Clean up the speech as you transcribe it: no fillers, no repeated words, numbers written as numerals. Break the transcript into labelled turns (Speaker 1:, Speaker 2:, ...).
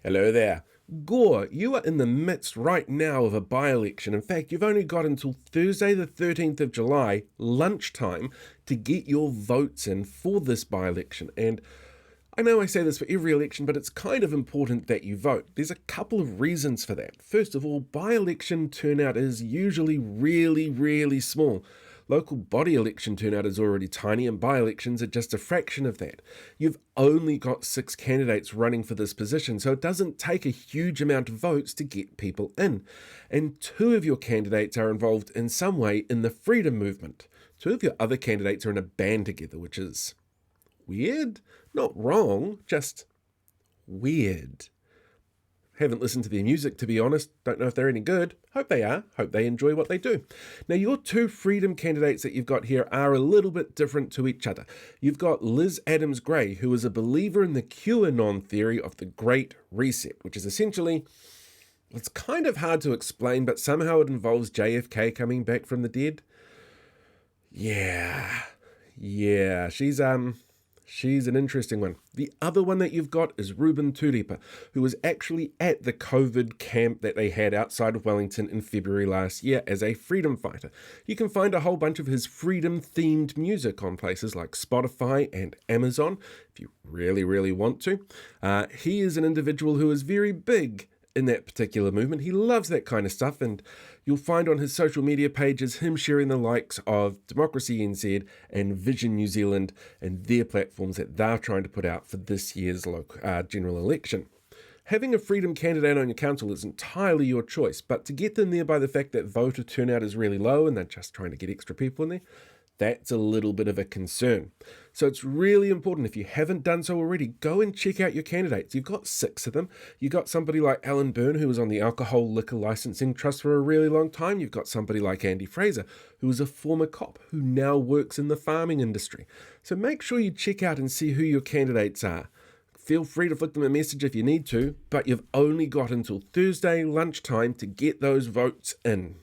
Speaker 1: Hello there. Gore, you are in the midst right now of a by-election. In fact, you've only got until Thursday the 13th of July, lunchtime, to get your votes in for this by-election. And I know I say this for every election, but it's kind of important that you vote. There's a couple of reasons for that. First of all, by-election turnout is usually really small. Local body election turnout is already tiny, and by-elections are just a fraction of that. You've only got 6 candidates running for this position, so it doesn't take a huge amount of votes to get people in. And 2 of your candidates are involved in some way in the freedom movement. 2 of your other candidates are in a band together, which is weird? Not wrong, just weird. Haven't listened to their music, to be honest. Don't know if they're any good. Hope they are. Hope they enjoy what they do. Now, your 2 freedom candidates that you've got here are a little bit different to each other. You've got Liz Adams-Gray, who is a believer in the QAnon theory of the Great Reset, which is essentially, it's kind of hard to explain, but somehow it involves JFK coming back from the dead. Yeah, she's an interesting one. The other one that you've got is Ruben Turepa, who was actually at the COVID camp that they had outside of Wellington in February last year as a freedom fighter. You can find a whole bunch of his freedom-themed music on places like Spotify and Amazon, if you really want to. He is an individual who is very big in that particular movement. He loves that kind of stuff, and you'll find on his social media pages him sharing the likes of Democracy NZ and Vision New Zealand and their platforms that they're trying to put out for this year's general election. Having a freedom candidate on your council is entirely your choice, but to get them there by the fact that voter turnout is really low and they're just trying to get extra people in there, that's a little bit of a concern. So it's really important, if you haven't done so already, go and check out your candidates. You've got 6 of them. You've got somebody like Alan Byrne, who was on the Alcohol Liquor Licensing Trust for a really long time. You've got somebody like Andy Fraser, who was a former cop, who now works in the farming industry. So make sure you check out and see who your candidates are. Feel free to flick them a message if you need to, but you've only got until Thursday lunchtime to get those votes in.